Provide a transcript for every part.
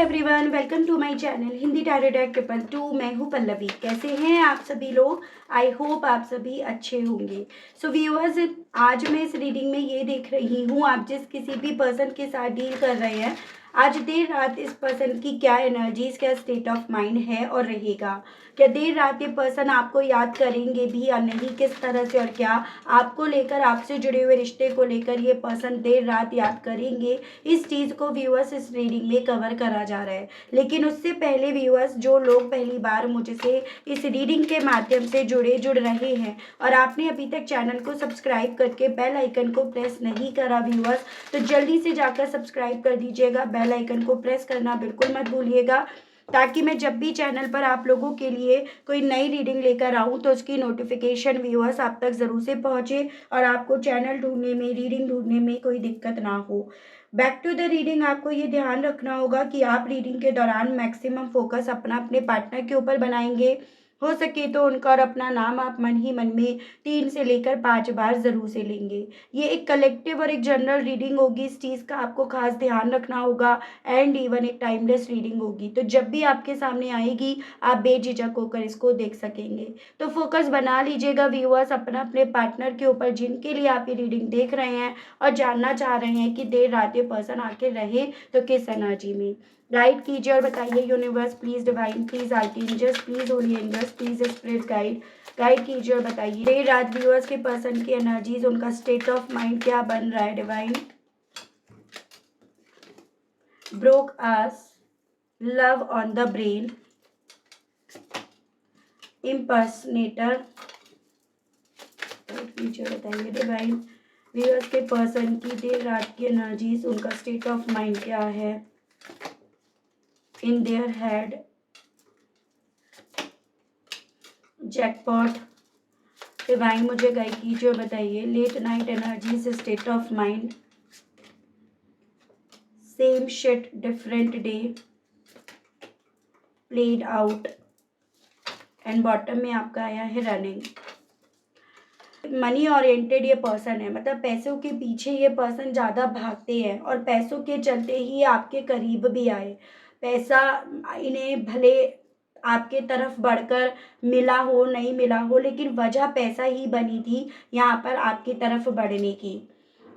Everyone, welcome to my channel Hindi tarot deck 222। मैं हूँ पल्लवी। कैसे हैं आप सभी लोग? आई होप आप सभी अच्छे होंगे। सो व्यूअर्स, आज मैं इस रीडिंग में ये देख रही हूँ, आप जिस किसी भी पर्सन के साथ डील कर रहे हैं, आज देर रात इस पर्सन की क्या एनर्जीज, क्या स्टेट ऑफ माइंड है और रहेगा। क्या देर रात ये पर्सन आपको याद करेंगे भी या नहीं, किस तरह से, और क्या आपको लेकर, आपसे जुड़े हुए रिश्ते को लेकर ये पर्सन देर रात याद करेंगे, इस चीज़ को व्यूअर्स इस रीडिंग में कवर करा जा रहा है। लेकिन उससे पहले व्यूअर्स, जो लोग पहली बार मुझसे इस रीडिंग के माध्यम से जुड़ रहे हैं और आपने अभी तक चैनल को सब्सक्राइब करके बेल आइकन को प्रेस नहीं करा व्यूअर्स, तो जल्दी से जाकर सब्सक्राइब कर दीजिएगा। बेल आइकन को प्रेस करना बिल्कुल मत भूलिएगा, ताकि मैं जब भी चैनल पर आप लोगों के लिए कोई नई रीडिंग लेकर आऊँ तो उसकी नोटिफिकेशन व्यूअर्स आप तक ज़रूर से पहुँचे और आपको चैनल ढूंढने में, रीडिंग ढूंढने में कोई दिक्कत ना हो। बैक टू द रीडिंग, आपको ये ध्यान रखना होगा कि आप रीडिंग के दौरान मैक्सिमम फोकस अपने पार्टनर के ऊपर बनाएंगे। हो सके तो उनका और अपना नाम आप मन ही मन में 3 से लेकर 5 बार ज़रूर से लेंगे। ये एक कलेक्टिव और एक जनरल रीडिंग होगी, इस चीज़ का आपको खास ध्यान रखना होगा। एंड इवन एक टाइमलेस रीडिंग होगी, तो जब भी आपके सामने आएगी आप बेझिझक होकर इसको देख सकेंगे। तो फोकस बना लीजिएगा व्यूअर्स अपने पार्टनर के ऊपर, जिनके लिए आप ये रीडिंग देख रहे हैं और जानना चाह रहे हैं कि देर रात ये पर्सन आके रहे तो किस एनर्जी में। गाइड कीजिए और बताइए universe, please divine, please archangels, please holy angels, please spirit guide कीजिए और बताइए देर रात व्यूअर्स के पर्सन की एनर्जीज, उनका स्टेट ऑफ माइंड क्या बन रहा है। Divine, broke ass, love on the brain, impersonator, बताइए डिवाइन व्यूअर्स के पर्सन की देर रात की एनर्जीज, उनका स्टेट ऑफ माइंड क्या है in their head. Jackpot, divine मुझे गाइड कीजिए और बताइए late night energies, state of mind, same shit different day, played out, and bottom में आपका आया है रनिंग। मनी ओरिएंटेड ये पर्सन है, मतलब पैसों के पीछे ये पर्सन ज़्यादा भागते हैं और पैसों के चलते ही आपके करीब भी आए। पैसा इन्हें भले आपके तरफ बढ़कर मिला हो नहीं मिला हो, लेकिन वजह पैसा ही बनी थी यहाँ पर आपकी तरफ बढ़ने की।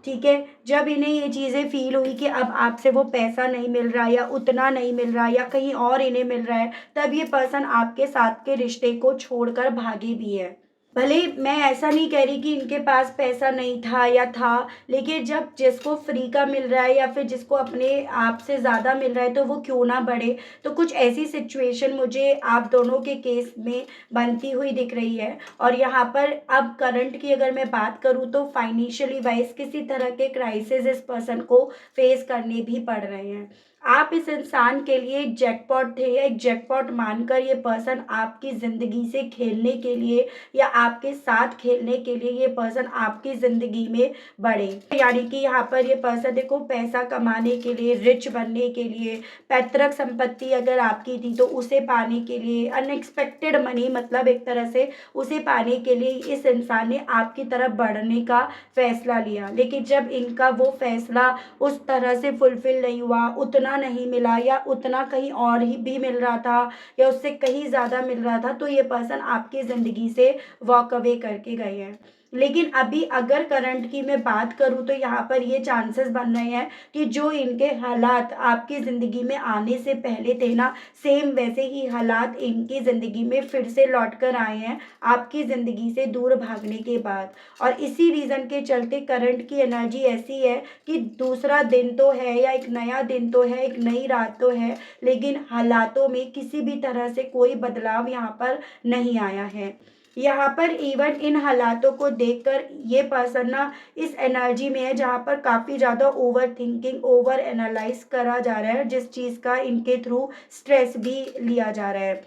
ठीक है, जब इन्हें ये चीज़ें फील हुई कि अब आपसे वो पैसा नहीं मिल रहा या उतना नहीं मिल रहा या कहीं और इन्हें मिल रहा है, तब ये पर्सन आपके साथ के रिश्ते को छोड़कर भागे भी है। भले मैं ऐसा नहीं कह रही कि इनके पास पैसा नहीं था या था, लेकिन जब जिसको फ्री का मिल रहा है या फिर जिसको अपने आप से ज़्यादा मिल रहा है तो वो क्यों ना बढ़े। तो कुछ ऐसी सिचुएशन मुझे आप दोनों के केस में बनती हुई दिख रही है। और यहाँ पर अब करंट की अगर मैं बात करूँ तो फाइनेंशियली वाइज किसी तरह के क्राइसिस इस पर्सन को फेस करने भी पड़ रहे हैं। आप इस इंसान के लिए एक जैकपॉट थे या एक जैकपॉट मानकर ये पर्सन आपकी ज़िंदगी से खेलने के लिए या आपके साथ खेलने के लिए ये पर्सन आपकी ज़िंदगी में बढ़े। यानी कि यहाँ पर ये पर्सन देखो, पैसा कमाने के लिए, रिच बनने के लिए, पैतृक संपत्ति अगर आपकी थी तो उसे पाने के लिए, अनएक्सपेक्टेड मनी मतलब एक तरह से उसे पाने के लिए इस इंसान ने आपकी तरफ बढ़ने का फैसला लिया। लेकिन जब इनका वो फैसला उस तरह से फुलफिल नहीं हुआ, उतना नहीं मिला या उतना कहीं और ही भी मिल रहा था या उससे कहीं ज़्यादा मिल रहा था, तो ये पर्सन आपकी ज़िंदगी से वॉक अवे करके गए हैं। लेकिन अभी अगर करंट की मैं बात करूं तो यहाँ पर ये चांसेस बन रहे हैं कि जो इनके हालात आपकी ज़िंदगी में आने से पहले थे ना, सेम वैसे ही हालात इनकी ज़िंदगी में फिर से लौट कर आए हैं आपकी ज़िंदगी से दूर भागने के बाद। और इसी रीज़न के चलते करंट की एनर्जी ऐसी है कि दूसरा दिन तो है या एक नया दिन तो है, एक नई रात तो है, लेकिन हालातों में किसी भी तरह से कोई बदलाव यहाँ पर नहीं आया है। यहाँ पर इवन इन हालातों को देखकर ये पर्सन ना इस एनर्जी में है जहाँ पर काफ़ी ज़्यादा ओवर थिंकिंग, ओवर एनालाइज करा जा रहा है, जिस चीज़ का इनके थ्रू स्ट्रेस भी लिया जा रहा है।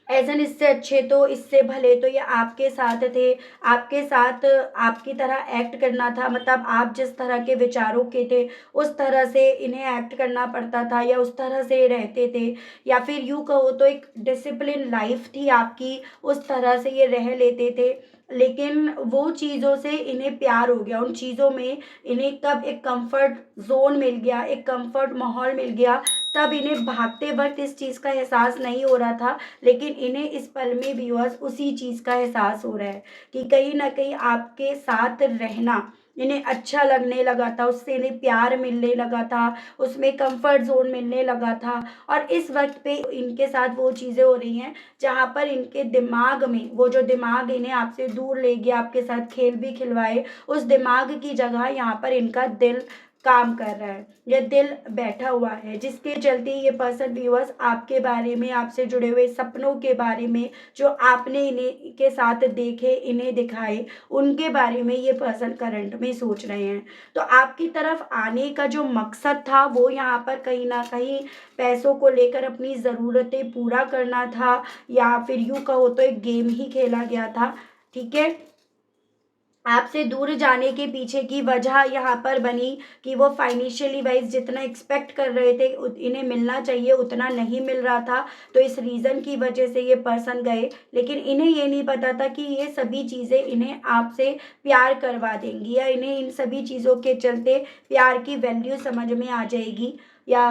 ऐसा इससे अच्छे तो, इससे भले तो ये आपके साथ थे, आपके साथ आपकी तरह एक्ट करना था, मतलब आप जिस तरह के विचारों के थे उस तरह से इन्हें एक्ट करना पड़ता था या उस तरह से रहते थे, या फिर यूँ कहो तो एक डिसिप्लिन लाइफ थी आपकी, उस तरह से ये रह लेते थे। लेकिन वो चीज़ों से इन्हें प्यार हो गया, उन चीज़ों में इन्हें कब एक कंफर्ट जोन मिल गया, एक कंफर्ट माहौल मिल गया तब इन्हें भागते वक्त इस चीज़ का एहसास नहीं हो रहा था, लेकिन इन्हें इस पल में व्यूअर्स उसी चीज़ का एहसास हो रहा है कि कहीं ना कहीं आपके साथ रहना इन्हें अच्छा लगने लगा था, उससे इन्हें प्यार मिलने लगा था, उसमें कंफर्ट जोन मिलने लगा था। और इस वक्त पे इनके साथ वो चीज़ें हो रही हैं जहाँ पर इनके दिमाग में, वो जो दिमाग इन्हें आपसे दूर ले गया, आपके साथ खेल भी खिलवाए, उस दिमाग की जगह यहाँ पर इनका दिल काम कर रहा है, या दिल बैठा हुआ है, जिसके चलते ये पर्सन व्यूअर्स आपके बारे में, आपसे जुड़े हुए सपनों के बारे में, जो आपने इन्हें के साथ देखे, इन्हें दिखाए, उनके बारे में ये पर्सन करंट में सोच रहे हैं। तो आपकी तरफ आने का जो मकसद था वो यहाँ पर कहीं ना कहीं पैसों को लेकर अपनी ज़रूरतें पूरा करना था, या फिर यूँ कहो तो एक गेम ही खेला गया था। ठीक है, आपसे दूर जाने के पीछे की वजह यहाँ पर बनी कि वो फाइनेंशियली वाइज जितना एक्सपेक्ट कर रहे थे इन्हें मिलना चाहिए उतना नहीं मिल रहा था, तो इस रीज़न की वजह से ये पर्सन गए। लेकिन इन्हें ये नहीं पता था कि ये सभी चीज़ें इन्हें आपसे प्यार करवा देंगी, या इन्हें इन सभी चीज़ों के चलते प्यार की वैल्यू समझ में आ जाएगी, या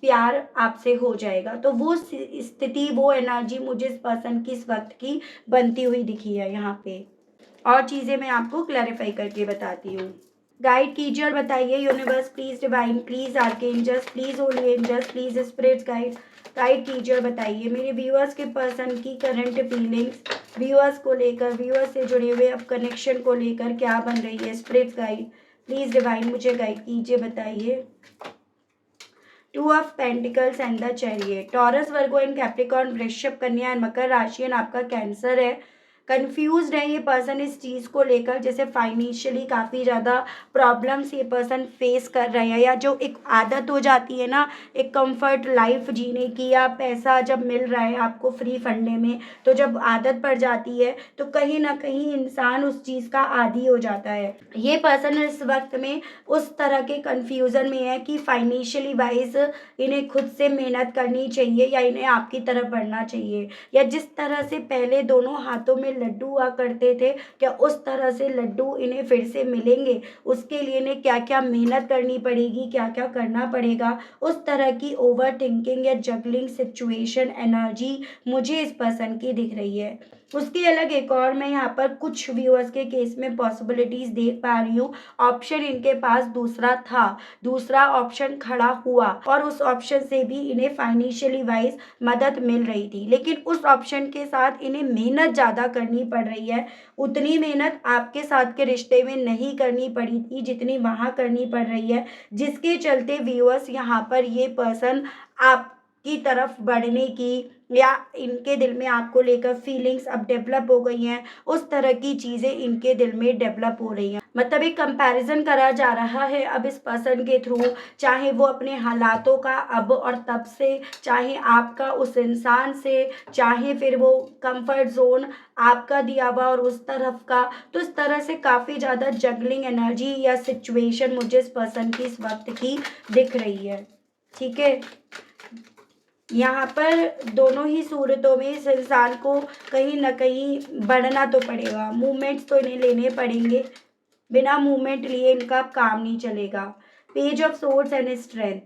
प्यार आपसे हो जाएगा। तो वो स्थिति, वो एनर्जी मुझे इस पर्सन की इस वक्त की बनती हुई दिखी है यहाँ पे। और चीज़ें मैं आपको क्लैरिफाई करके बताती हूँ। गाइड कीजिए और बताइए universe please, divine please, archangels please, holy angels please, spirits guide, guide कीजिए और बताइए मेरे व्यूअर्स के पर्सन की करंट फीलिंग्स, व्यूअर्स को लेकर, व्यूअर्स से जुड़े हुए अब कनेक्शन को लेकर क्या बन रही है। स्पिरिट्स गाइड प्लीज डिवाइन मुझे गाइड कीजिए, बताइए। Two of pentacles and the chariot, taurus, Virgo and Capricorn, वृषभ, कन्या एंड मकर राशि एंड आपका कैंसर है। कंफ्यूज्ड है ये पर्सन इस चीज़ को लेकर, जैसे फाइनेंशियली काफ़ी ज़्यादा प्रॉब्लम्स ये पर्सन फेस कर रहे हैं, या जो एक आदत हो जाती है ना एक कंफर्ट लाइफ जीने की, या पैसा जब मिल रहा है आपको फ्री फंडे में, तो जब आदत पड़ जाती है तो कहीं ना कहीं इंसान उस चीज़ का आदी हो जाता है। ये पर्सन इस वक्त में उस तरह के कंफ्यूजन में है कि फाइनेंशियली वाइज इन्हें खुद से मेहनत करनी चाहिए, या इन्हें आपकी तरफ बढ़ना चाहिए, या जिस तरह से पहले दोनों हाथों में लड्डू हुआ करते थे, क्या उस तरह से लड्डू इन्हें फिर से मिलेंगे, उसके लिए इन्हें क्या क्या मेहनत करनी पड़ेगी, क्या क्या करना पड़ेगा, उस तरह की ओवर थिंकिंग या जगलिंग सिचुएशन एनर्जी मुझे इस पर्सन की दिख रही है। उसके अलग एक और मैं यहाँ पर कुछ व्यूअर्स के केस में पॉसिबिलिटीज देख पा रही हूँ। ऑप्शन इनके पास दूसरा था, दूसरा ऑप्शन खड़ा हुआ, और उस ऑप्शन से भी इन्हें फाइनेंशियली वाइज मदद मिल रही थी, लेकिन उस ऑप्शन के साथ इन्हें मेहनत ज़्यादा करनी पड़ रही है। उतनी मेहनत आपके साथ के रिश्ते में नहीं करनी पड़ी थी जितनी वहाँ करनी पड़ रही है, जिसके चलते व्यूअर्स यहाँ पर ये पर्सन आपकी तरफ बढ़ने की, या इनके दिल में आपको लेकर फीलिंग्स अब डेवलप हो गई हैं, उस तरह की चीज़ें इनके दिल में डेवलप हो रही हैं। मतलब एक कंपैरिजन करा जा रहा है अब इस पर्सन के थ्रू, चाहे वो अपने हालातों का अब और तब से, चाहे आपका उस इंसान से, चाहे फिर वो कंफर्ट जोन आपका दिया हुआ और उस तरफ का। तो इस तरह से काफ़ी ज़्यादा जगलिंग एनर्जी या सिचुएशन मुझे इस पर्सन की इस वक्त की दिख रही है। ठीक है, यहाँ पर दोनों ही सूरतों में इस इंसान को कहीं ना कहीं बढ़ना तो पड़ेगा, मूवमेंट्स तो इन्हें लेने पड़ेंगे, बिना मूवमेंट लिए इनका काम नहीं चलेगा। Page of swords and strength,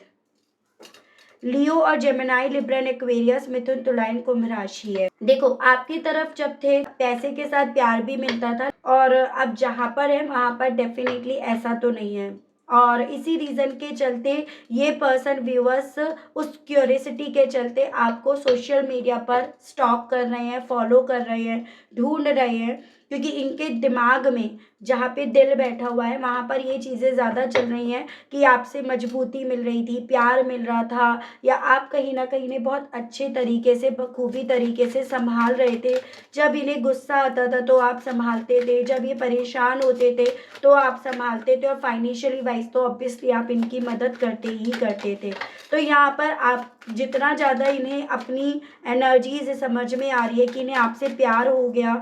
Leo और Gemini, Libra and Aquarius, Mithun, Tula and कुंभ राशि है। देखो आपकी तरफ जब थे पैसे के साथ प्यार भी मिलता था, और अब जहाँ पर है वहाँ पर डेफिनेटली ऐसा तो नहीं है, और इसी रीज़न के चलते ये पर्सन व्यूअर्स उस क्यूरियोसिटी के चलते आपको सोशल मीडिया पर स्टॉक कर रहे हैं, फॉलो कर रहे हैं, ढूंढ रहे हैं, क्योंकि इनके दिमाग में जहाँ पे दिल बैठा हुआ है वहाँ पर ये चीज़ें ज़्यादा चल रही हैं कि आपसे मजबूती मिल रही थी, प्यार मिल रहा था, या आप कहीं ना कहीं इन्हें बहुत अच्छे तरीके से, बखूबी तरीके से संभाल रहे थे। जब इन्हें गुस्सा आता था तो आप संभालते थे, जब ये परेशान होते थे तो आप संभालते थे, और फाइनेंशियली वाइज तो ऑब्वियसली आप इनकी मदद करते ही करते थे। तो यहाँ पर आप जितना ज़्यादा इन्हें अपनी एनर्जीज समझ में आ रही है कि इन्हें आपसे प्यार हो गया,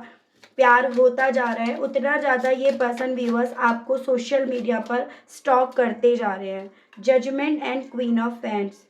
प्यार होता जा रहा है, उतना ज़्यादा ये पर्सन व्यूअर्स आपको सोशल मीडिया पर स्टॉक करते जा रहे हैं। Judgement and queen of fans,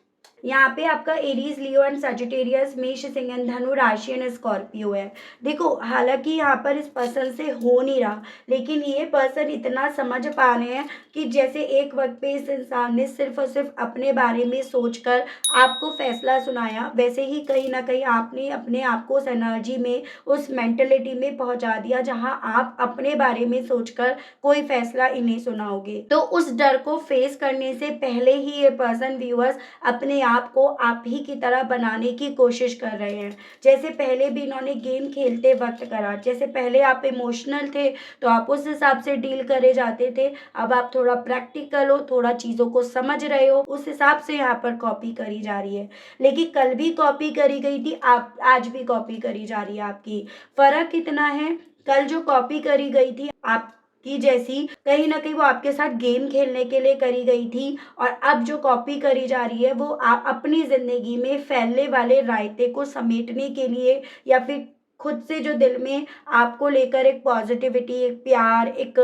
यहाँ पे आपका एरीज, लियो एंड सजिटेरियस, मेष, सिंह एंड धनु, राशि एंड स्कॉर्पियो है। देखो हालांकि यहाँ पर इस पर्सन से हो नहीं रहा, लेकिन ये पर्सन इतना समझ पा रहे हैं कि जैसे एक वक्त पे इस इंसान ने सिर्फ और सिर्फ अपने बारे में सोचकर आपको फैसला सुनाया, वैसे ही कहीं ना कहीं आपने अपने आप को उस एनर्जी में, उस मेंटेलिटी में पहुंचा दिया जहां आप अपने बारे में सोचकर कोई फैसला इन्हें सुनाओगे। तो उस डर को फेस करने से पहले ही ये पर्सन, व्यूअर्स, अपने आप को आप ही की तरह बनाने की कोशिश कर रहे हैं। जैसे पहले भी इन्होंने गेम खेलते वक्त करा, जैसे पहले आप इमोशनल थे तो आप उस हिसाब से डील करे जाते थे, अब आप थोड़ा प्रैक्टिकल हो, थोड़ा चीज़ों को समझ रहे हो, उस हिसाब से यहाँ पर कॉपी करी जा रही है। लेकिन कल भी कॉपी करी गई थी, आप आज भी कॉपी करी जा रही है आपकी। फर्क कितना है, कल जो कॉपी करी गई थी आप की जैसी, कहीं ना कहीं वो आपके साथ गेम खेलने के लिए करी गई थी, और अब जो कॉपी करी जा रही है वो अपनी जिंदगी में फैलने वाले रायते को समेटने के लिए, या फिर खुद से जो दिल में आपको लेकर एक पॉजिटिविटी, एक प्यार, एक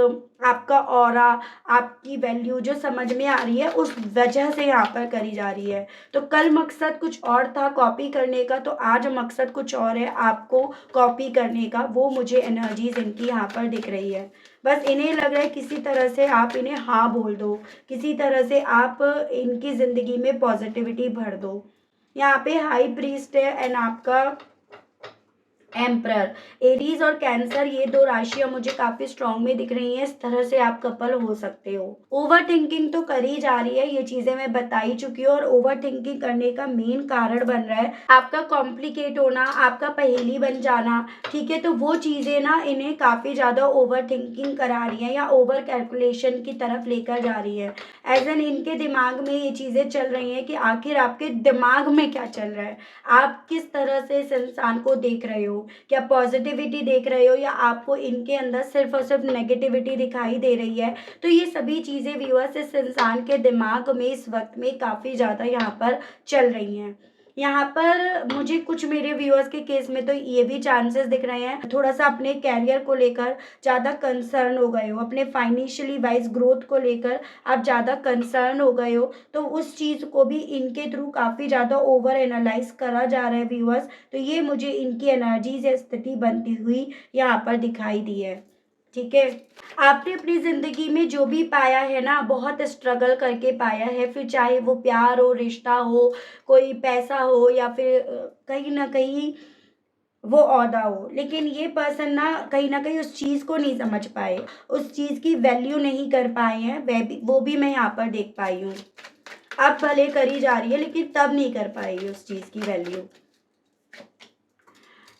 आपका ऑरा, आपकी वैल्यू जो समझ में आ रही है, उस वजह से यहाँ पर करी जा रही है। तो कल मकसद कुछ और था कॉपी करने का, तो आज मकसद कुछ और है आपको कॉपी करने का। वो मुझे एनर्जीज इनकी यहाँ पर दिख रही है। बस इन्हें लग रहा है किसी तरह से आप इन्हें हाँ बोल दो, किसी तरह से आप इनकी ज़िंदगी में पॉजिटिविटी भर दो। यहाँ पे हाई प्रीस्ट है एंड आपका एम्परर। एरीज और कैंसर, ये दो राशियां मुझे काफी स्ट्रांग में दिख रही हैं। इस तरह से आप कपल हो सकते हो। ओवर थिंकिंग तो करी जा रही है, ये चीजें मैं बता ही चुकी हूँ, और ओवर थिंकिंग करने का मेन कारण बन रहा है आपका कॉम्प्लिकेट होना, आपका पहेली बन जाना। ठीक है, तो वो चीजें ना इन्हें काफी ज्यादा ओवर थिंकिंग करा रही है या ओवर कैलकुलेशन की तरफ लेकर जा रही है। एज एन इनके दिमाग में ये चीजें चल रही हैं कि आखिर आपके दिमाग में क्या चल रहा है, आप किस तरह से इस इंसान को देख रहे हो, क्या पॉजिटिविटी देख रहे हो या आपको इनके अंदर सिर्फ और सिर्फ नेगेटिविटी दिखाई दे रही है। तो ये सभी चीज़ें व्यूअर्स इस इंसान के दिमाग में इस वक्त में काफ़ी ज़्यादा यहाँ पर चल रही हैं। यहाँ पर मुझे कुछ मेरे व्यूअर्स के केस में तो ये भी चांसेस दिख रहे हैं, थोड़ा सा अपने कैरियर को लेकर ज़्यादा कंसर्न हो गए हो, अपने फाइनेंशियली वाइज ग्रोथ को लेकर आप ज़्यादा कंसर्न हो गए हो, तो उस चीज़ को भी इनके थ्रू काफ़ी ज़्यादा ओवर एनालाइज करा जा रहा है व्यूअर्स। तो ये मुझे इनकी एनर्जी से स्थिति बनती हुई यहाँ पर दिखाई दी है। ठीक है, आपने अपनी ज़िंदगी में जो भी पाया है ना, बहुत स्ट्रगल करके पाया है, फिर चाहे वो प्यार हो, रिश्ता हो, कोई पैसा हो, या फिर कहीं ना कहीं वो ओहदा हो। लेकिन ये पर्सन ना कहीं उस चीज़ को नहीं समझ पाए, उस चीज़ की वैल्यू नहीं कर पाए हैं, वो भी मैं यहाँ पर देख पाई हूँ। अब भले करी जा रही है लेकिन तब नहीं कर पाएगी उस चीज़ की value.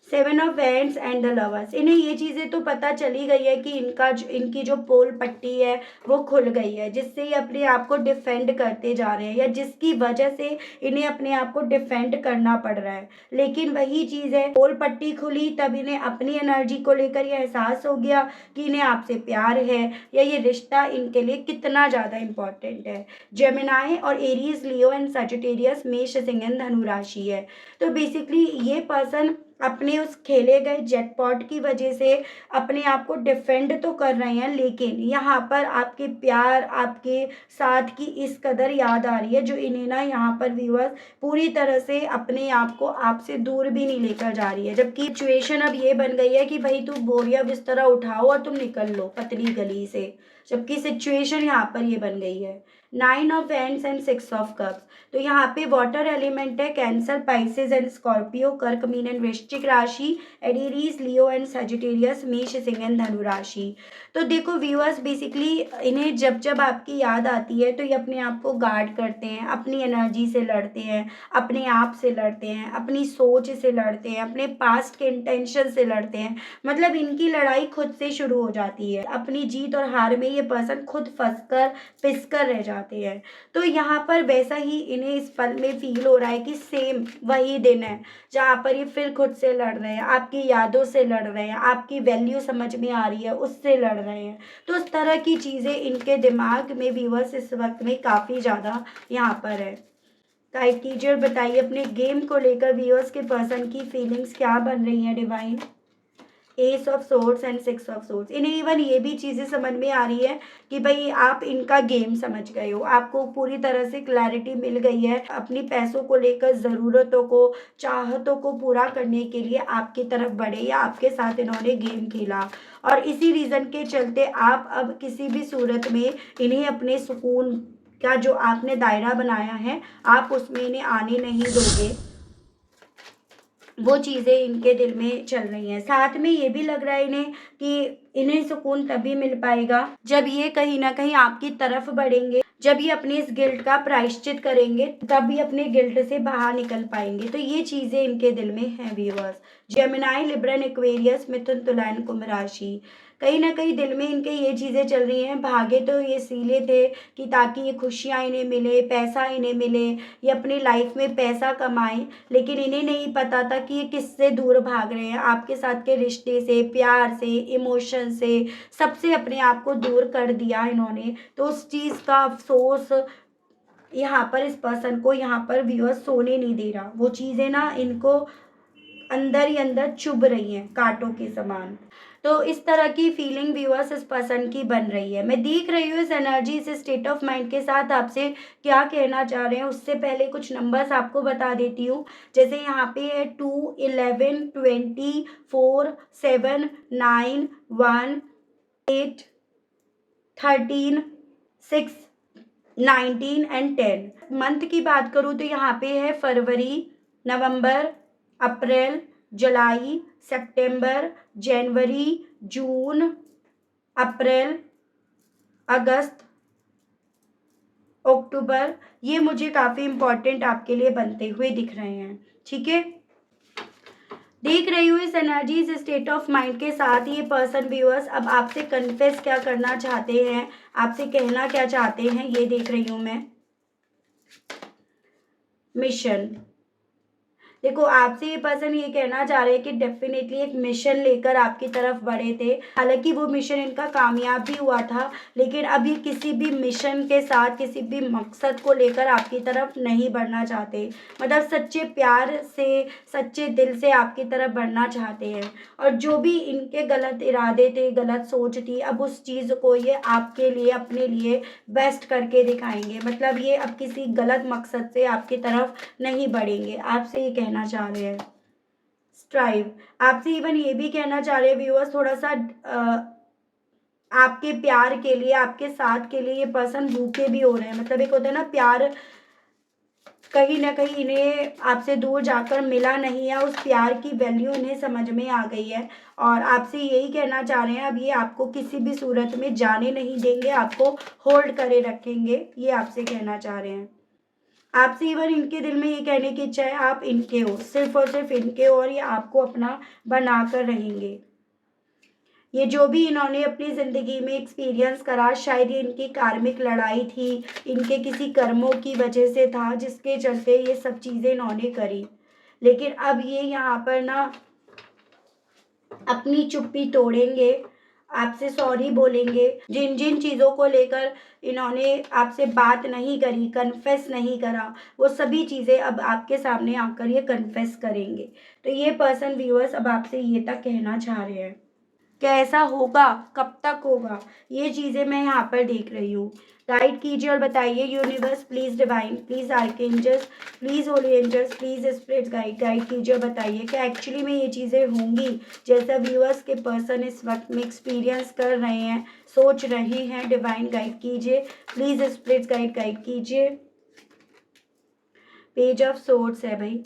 Seven of wands and the lovers, इन्हें ये चीज़ें तो पता चली गई है कि इनकी जो पोल पट्टी है वो खुल गई है, जिससे ये अपने आप को डिफेंड करते जा रहे हैं, या जिसकी वजह से इन्हें अपने आप को डिफेंड करना पड़ रहा है। लेकिन वही चीज़ है, पोल पट्टी खुली तब इन्हें अपनी एनर्जी को लेकर यह एहसास हो गया कि इन्हें आपसे प्यार है, या ये रिश्ता इनके लिए कितना ज़्यादा इम्पोर्टेंट है। जेमिनाई और एरीज, लियो एंड सजिटेरियस, मेष, सिंह एंड धनु राशि है। तो बेसिकली ये पर्सन अपने उस खेले गए जैकपॉट की वजह से अपने आप को डिफेंड तो कर रहे हैं, लेकिन यहाँ पर आपके प्यार, आपके साथ की इस कदर याद आ रही है जो इन्हें ना यहाँ पर व्यूअर्स पूरी तरह से अपने आप को आपसे दूर भी नहीं लेकर जा रही है। जबकि सिचुएशन अब ये बन गई है कि भाई तुम बोरिया बिस्तर उठाओ और तुम निकल लो पतली गली से, जबकि सिचुएशन यहाँ पर ये बन गई है। Nine of ends and six of cups, तो यहाँ पे वाटर एलिमेंट है, कैंसर, पाइसेस एंड स्कॉर्पियो, कर्क, मीन एंड वृश्चिक राशि, एरीज, लियो एंड सजिटेरियस, मेष, सिंह एंड धनु राशि। तो देखो व्यूअर्स, बेसिकली इन्हें जब जब आपकी याद आती है तो ये अपने आप को गार्ड करते हैं, अपनी एनर्जी से लड़ते हैं, अपने आप से लड़ते हैं, अपनी सोच से लड़ते हैं, अपने पास्ट के इंटेंशन से लड़ते हैं। मतलब इनकी लड़ाई खुद से शुरू हो जाती है, अपनी जीत और हार में ये पर्सन खुद फंसकर पिसकर रह जाते हैं। तो यहाँ पर वैसा ही इन्हें इस पल में फील हो रहा है कि सेम वही दिन है जहाँ पर ये फिर खुद से लड़ रहे हैं, आपकी यादों से लड़ रहे हैं, आपकी वैल्यू समझ में आ रही है उससे लड़ रहे हैं। तो इस तरह की चीज़ें इनके दिमाग में व्यूअर्स इस वक्त में काफ़ी ज़्यादा यहाँ पर है। गाइड कीजिए और बताइए अपने गेम को लेकर व्यूअर्स के पर्सन की फीलिंग्स क्या बन रही हैं divine. S of swords and six of swords. इन्हें इवन ये भी चीज़ें समझ में आ रही है कि भाई आप इनका गेम समझ गए हो, आपको पूरी तरह से क्लैरिटी मिल गई है, अपनी पैसों को लेकर ज़रूरतों को, चाहतों को पूरा करने के लिए आपकी तरफ बढ़े या आपके साथ इन्होंने गेम खेला। और इसी रीज़न के चलते आप अब किसी भी सूरत में इन्हें अपने सुकून का जो आपने दायरा बनाया है, आप उसमें इन्हें आने नहीं दोगे। वो चीज़ें इनके दिल में चल रही हैं। साथ में ये भी लग रहा है इन्हें कि इन्हें सुकून तभी मिल पाएगा जब ये कहीं ना कहीं आपकी तरफ बढ़ेंगे, जब ये अपने इस गिल्ट का प्रायश्चित करेंगे, तब ये अपने गिल्ट से बाहर निकल पाएंगे। तो ये चीज़ें इनके दिल में हैं viewers. Gemini, Libran, Aquarius, Mithun, तुला, कुंभ राशि, कहीं ना कहीं दिल में इनके ये चीज़ें चल रही हैं। भागे तो ये इसीलिए थे कि ताकि ये खुशियाँ इन्हें मिले, पैसा इन्हें मिले, ये अपनी लाइफ में पैसा कमाएं, लेकिन इन्हें नहीं पता था कि ये किससे दूर भाग रहे हैं। आपके साथ के रिश्ते से, प्यार से, इमोशन से, सबसे अपने आप को दूर कर दिया इन्होंने। तो उस चीज़ का अफसोस यहाँ पर इस पर्सन को यहाँ पर व्यूअर्स सोने नहीं दे रहा। वो चीज़ें ना इनको अंदर ही अंदर चुभ रही हैं कांटों के समान। तो इस तरह की फीलिंग व्यूअर्स इस पर्सन की बन रही है। मैं देख रही हूँ इस एनर्जी, इस स्टेट ऑफ माइंड के साथ आपसे क्या कहना चाह रहे हैं। उससे पहले कुछ नंबर्स आपको बता देती हूँ। जैसे यहाँ पे है 2, 11, 20, 4, 7, 9, 1, 8, 13, 6, 19 एंड 10। मंथ की बात करूँ तो यहाँ पे है फरवरी, नवंबर, अप्रैल, जुलाई, सितंबर, जनवरी, जून, अप्रैल, अगस्त, अक्टूबर। ये मुझे काफ़ी इम्पोर्टेंट आपके लिए बनते हुए दिख रहे हैं। ठीक है, देख रही हूँ इस एनर्जी, इस स्टेट ऑफ माइंड के साथ ये पर्सन व्यूअर्स अब आपसे कन्फेस क्या करना चाहते हैं, आपसे कहना क्या चाहते हैं, ये देख रही हूँ मैं। मिशन, देखो आपसे ये पर्सन ये कहना चाह रहे हैं कि डेफिनेटली एक मिशन लेकर आपकी तरफ बढ़े थे। हालांकि वो मिशन इनका कामयाब भी हुआ था, लेकिन अब ये किसी भी मिशन के साथ, किसी भी मकसद को लेकर आपकी तरफ नहीं बढ़ना चाहते। मतलब सच्चे प्यार से, सच्चे दिल से आपकी तरफ बढ़ना चाहते हैं। और जो भी इनके गलत इरादे थे, गलत सोच थी, अब उस चीज़ को ये आपके लिए, अपने लिए बेस्ट करके दिखाएंगे। मतलब ये अब किसी गलत मकसद से आपकी तरफ नहीं बढ़ेंगे, आपसे ये कहना चाह रहे हैं। स्ट्राइव, आपसे इवन ये भी कहना चाह रहे हैं व्यूअर्स, थोड़ा सा आपके प्यार के लिए, आपके साथ के लिए ये पर्सन भूखे भी हो रहे हैं। मतलब एक होता है ना प्यार, कहीं ना कहीं इन्हें आपसे दूर जाकर मिला नहीं है, उस प्यार की वैल्यू इन्हें समझ में आ गई है। और आपसे यही कहना चाह रहे हैं, अब ये आपको किसी भी सूरत में जाने नहीं देंगे, आपको होल्ड करे रखेंगे, ये आपसे कहना चाह रहे हैं। आपसे इवन इनके दिल में ये कहने की इच्छा है आप इनके हो, सिर्फ और सिर्फ इनके हो, और ये आपको अपना बनाकर रहेंगे। ये जो भी इन्होंने अपनी ज़िंदगी में एक्सपीरियंस करा, शायद ये इनकी कार्मिक लड़ाई थी, इनके किसी कर्मों की वजह से था, जिसके चलते ये सब चीज़ें इन्होंने करी। लेकिन अब ये यहाँ पर ना अपनी चुप्पी तोड़ेंगे, आपसे सॉरी बोलेंगे। जिन जिन चीज़ों को लेकर इन्होंने आपसे बात नहीं करी, कन्फेस नहीं करा, वो सभी चीज़ें अब आपके सामने आकर ये कन्फेस करेंगे। तो ये पर्सन व्यूअर्स अब आपसे ये तक कहना चाह रहे हैं। कैसा होगा, कब तक होगा, ये चीज़ें मैं यहाँ पर देख रही हूँ। गाइड कीजिए और बताइए universe, please divine, please archangels, please holy angels, please spirit guide कीजिए और बताइए क्या एक्चुअली में ये चीज़ें होंगी जैसा व्यूअर्स के पर्सन इस वक्त में एक्सपीरियंस कर रहे हैं, सोच रहे हैं। डिवाइन गाइड कीजिए, प्लीज़ स्पिरिट गाइड कीजिए। पेज ऑफ सोर्ड्स है भाई,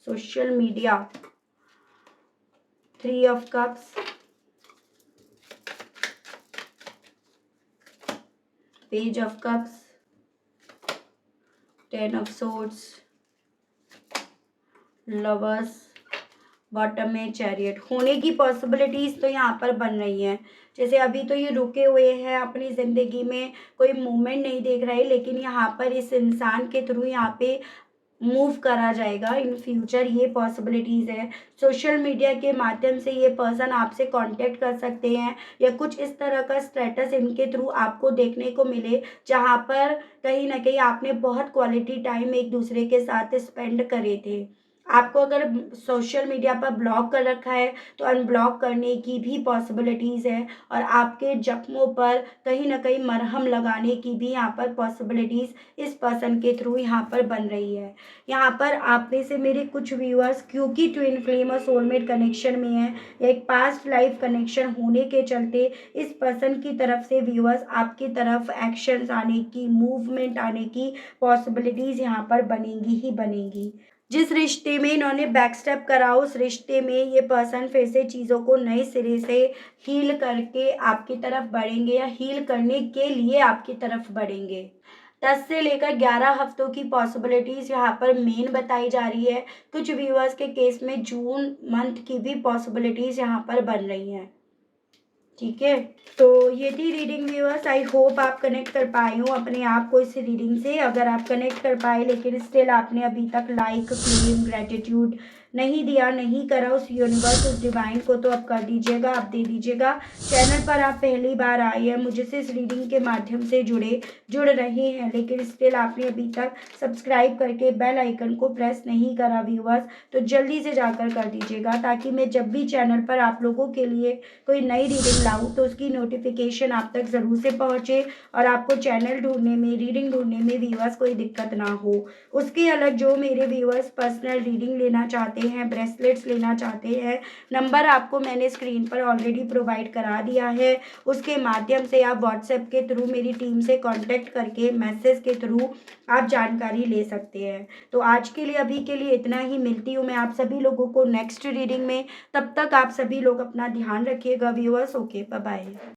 social media, 3 of cups, page of cups, 10 of swords, lovers, bottom में चैरियट। होने की पॉसिबिलिटीज़ तो यहाँ पर बन रही हैं। जैसे अभी तो ये रुके हुए हैं, अपनी ज़िंदगी में कोई मूवमेंट नहीं देख रहे, लेकिन यहाँ पर इस इंसान के थ्रू यहाँ पे मूव करा जाएगा इन फ्यूचर, ये पॉसिबिलिटीज़ है। सोशल मीडिया के माध्यम से ये पर्सन आपसे कांटेक्ट कर सकते हैं, या कुछ इस तरह का स्टेटस इनके थ्रू आपको देखने को मिले जहाँ पर कहीं ना कहीं आपने बहुत क्वालिटी टाइम एक दूसरे के साथ स्पेंड करे थे। आपको अगर सोशल मीडिया पर ब्लॉक कर रखा है तो अनब्लॉक करने की भी पॉसिबिलिटीज़ है, और आपके जख्मों पर कहीं न कहीं मरहम लगाने की भी यहाँ पर पॉसिबिलिटीज़ इस पर्सन के थ्रू यहाँ पर बन रही है। यहाँ पर आप में से मेरे कुछ व्यूअर्स क्योंकि ट्विन फ्लेम और सोलमेट कनेक्शन में हैं, या एक पास्ट लाइफ कनेक्शन होने के चलते इस पर्सन की तरफ से व्यूअर्स आपकी तरफ एक्शंस आने की, मूवमेंट आने की पॉसिबिलिटीज़ यहाँ पर बनेंगी ही बनेंगी। जिस रिश्ते में इन्होंने बैकस्टेप करा, उस रिश्ते में ये पर्सन फिर से चीज़ों को नए सिरे से हील करके आपकी तरफ बढ़ेंगे, या हील करने के लिए आपकी तरफ बढ़ेंगे। 10 से लेकर 11 हफ्तों की पॉसिबिलिटीज़ यहाँ पर मेन बताई जा रही है। कुछ व्यूअर्स के केस में जून मंथ की भी पॉसिबिलिटीज़ यहाँ पर बन रही हैं। ठीक है, तो ये थी रीडिंग व्यूअर्स। आई होप आप कनेक्ट कर पाए हो अपने आप को इस रीडिंग से। अगर आप कनेक्ट कर पाए लेकिन स्टिल आपने अभी तक लाइक, क्लेम, ग्रेटिट्यूड नहीं दिया, नहीं करा उस यूनिवर्स, उस डिवाइन को, तो अब कर दीजिएगा, आप दे दीजिएगा। चैनल पर आप पहली बार आए हैं, मुझे से इस रीडिंग के माध्यम से जुड़ रहे हैं, लेकिन स्टिल आपने अभी तक सब्सक्राइब करके बेल आइकन को प्रेस नहीं करा व्यूअर्स, तो जल्दी से जाकर कर दीजिएगा, ताकि मैं जब भी चैनल पर आप लोगों के लिए कोई नई रीडिंग लाऊं तो उसकी नोटिफिकेशन आप तक ज़रूर से पहुंचे, और आपको चैनल ढूंढने में, रीडिंग ढूंढने में व्यूअर्स कोई दिक्कत ना हो। उसके अलग जो मेरे व्यूअर्स पर्सनल रीडिंग लेना चाहते हैं, ब्रेसलेट्स लेना चाहते हैं, नंबर आपको मैंने स्क्रीन पर ऑलरेडी प्रोवाइड करा दिया है। उसके माध्यम से आप व्हाट्सएप के थ्रू मेरी टीम से कांटेक्ट करके मैसेज के थ्रू आप जानकारी ले सकते हैं। तो आज के लिए, अभी के लिए इतना ही। मिलती हूँ मैं आप सभी लोगों को नेक्स्ट रीडिंग में। तब तक आप सभी लोग अपना ध्यान रखिएगा व्यूअर्स। Okay, bye bye.